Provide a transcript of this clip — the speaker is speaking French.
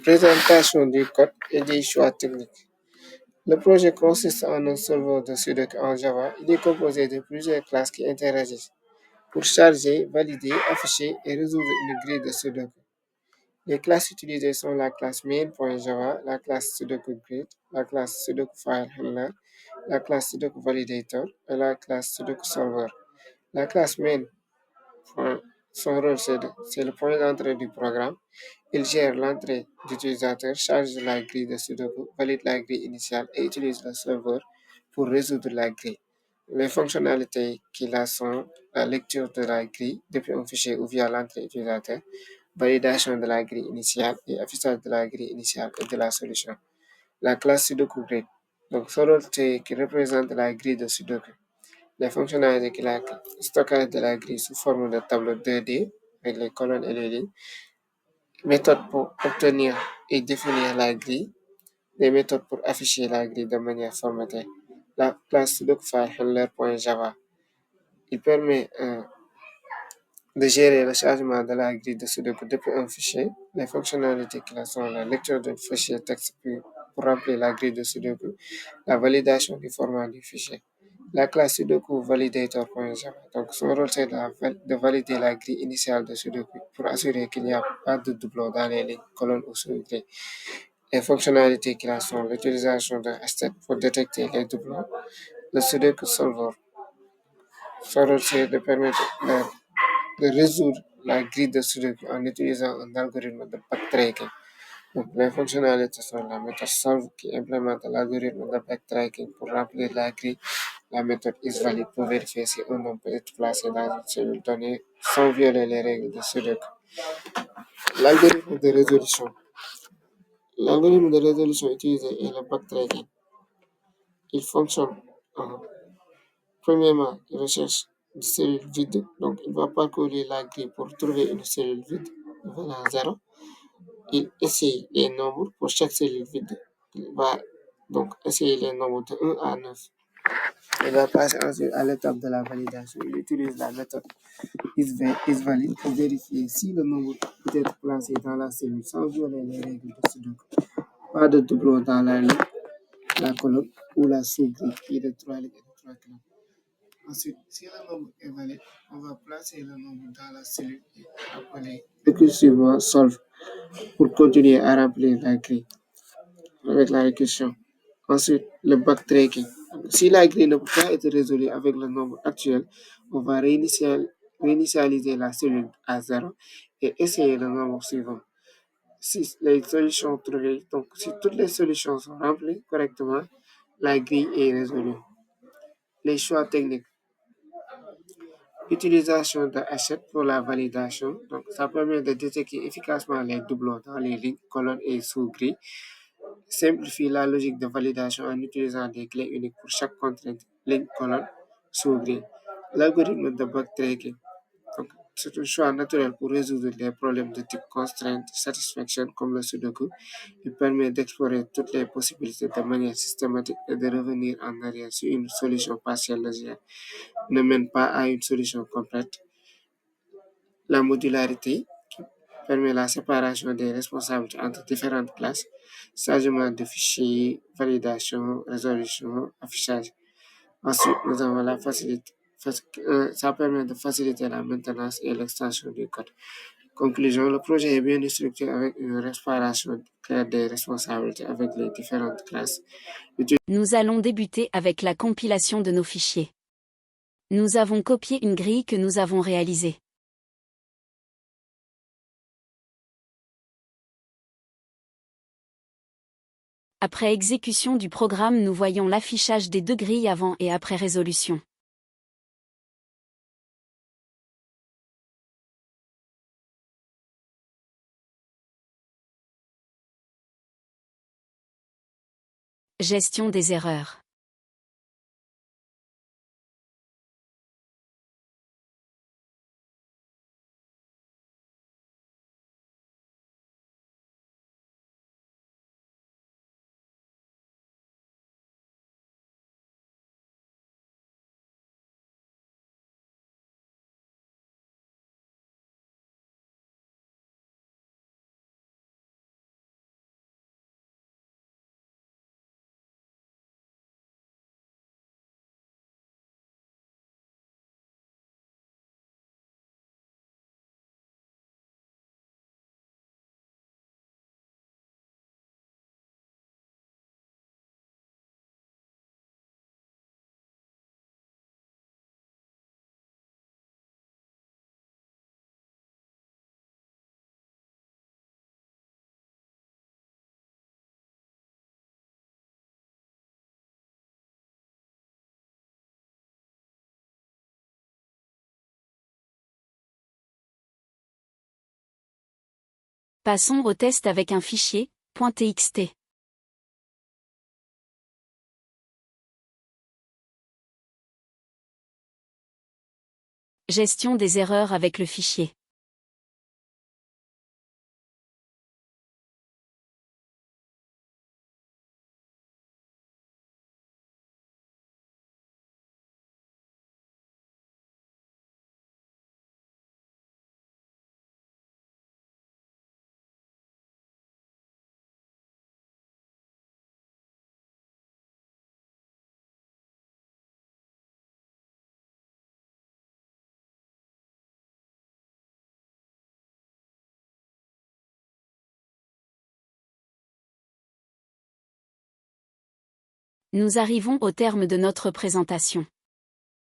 Présentation du code et des choix techniques. Le projet consiste en un solver de Sudoku en Java. Il est composé de plusieurs classes qui interagissent pour charger, valider, afficher et résoudre une grille de Sudoku. Les classes utilisées sont la classe main.java, la classe Sudoku Grid, la classe Sudoku File Handler, la classe Sudoku Validator et la classe Sudoku Solver. La classe main, son rôle c'est le point d'entrée du programme. Il gère l'entrée d'utilisateur, charge la grille de Sudoku, valide la grille initiale et utilise le serveur pour résoudre la grille. Les fonctionnalités qu'il a sont la lecture de la grille depuis un fichier ou via l'entrée utilisateur, validation de la grille initiale et affichage de la grille initiale et de la solution. La classe Sudoku Grid. Donc, son rôle c'est qui représente la grille de Sudoku. Les fonctionnalités qu'il a, stockage de la grille sous forme de tableau 2D avec les colonnes et les lignes, méthode pour obtenir et définir la grille, des méthodes pour afficher la grille de manière formatée. La classe DocFileHandler.java, il permet de gérer le chargement de la grille de Sudoku depuis un fichier. Les fonctionnalités qui sont la lecture d'un fichier texte pour remplir la grille de Sudoku, la validation du format du fichier. La classe Sudoku Validator.java. Donc, son rôle, c'est de valider la grille initiale de Sudoku pour assurer qu'il n'y a pas de doublon dans les lignes, colonnes ou sous-grille. Les fonctionnalités qui sont l'utilisation d'un hashtag pour détecter les doublons. Le Sudoku Solver. Son rôle, c'est de permettre de résoudre la grille de Sudoku en utilisant un algorithme de backtracking. Donc, les fonctionnalités sont la méthode solve qui implémente l'algorithme de backtracking pour remplir la grille. La méthode isValid pour vérifier si un nom peut être placé dans une cellule donnée sans violer les règles de Sudoku. L'algorithme de résolution. L'algorithme de résolution utilisé est le backtracking. Il fonctionne premièrement, il recherche une cellule vide. Donc, il va parcourir la grille pour trouver une cellule vide valant 0. Il essaye les nombres pour chaque cellule vide. Il va donc essayer les nombres de 1 à 9. Il va passer ensuite à l'étape de la validation. Il utilise la méthode isValid pour vérifier si le nombre peut être placé dans la cellule sans violer les règles de Sudoku. Pas de doublon dans la ligne, la colonne ou la sous-grille qui est de 3 lignes et de 3 colonnes. Ensuite, si le nombre est valide, on va placer le nombre dans la cellule et appeler récursivement solve pour continuer à remplir la grille avec la récursion. Ensuite, le backtracking. Si la grille ne peut pas être résolue avec le nombre actuel, on va réinitialiser la cellule à 0 et essayer le nombre suivant. Si les solutions trouvées, donc si toutes les solutions sont remplies correctement, la grille est résolue. Les choix techniques. Utilisation de hachette pour la validation. Donc, ça permet de détecter efficacement les doublons dans les lignes, colonnes et sous-grilles. Simplifie la logique de validation en utilisant des clés uniques pour chaque contrainte, ligne, colonne, sous-grille. L'algorithme de backtracking. Donc, c'est un choix naturel pour résoudre les problèmes de type constraint satisfaction comme le Sudoku. Il permet d'explorer toutes les possibilités de manière systématique et de revenir en arrière si une solution partielle ne mène pas à une solution complète. La modularité qui permet la séparation des responsabilités entre différentes classes, chargement de fichiers, validation, résolution, affichage. Ensuite, nous avons la facilité. Ça permet de faciliter la maintenance et l'extension du code. Conclusion, le projet est bien structuré avec une séparation claire des responsabilités avec les différentes classes. Nous allons débuter avec la compilation de nos fichiers. Nous avons copié une grille que nous avons réalisée. Après exécution du programme, nous voyons l'affichage des deux grilles avant et après résolution. Gestion des erreurs. Passons au test avec un fichier .txt. Gestion des erreurs avec le fichier. Nous arrivons au terme de notre présentation.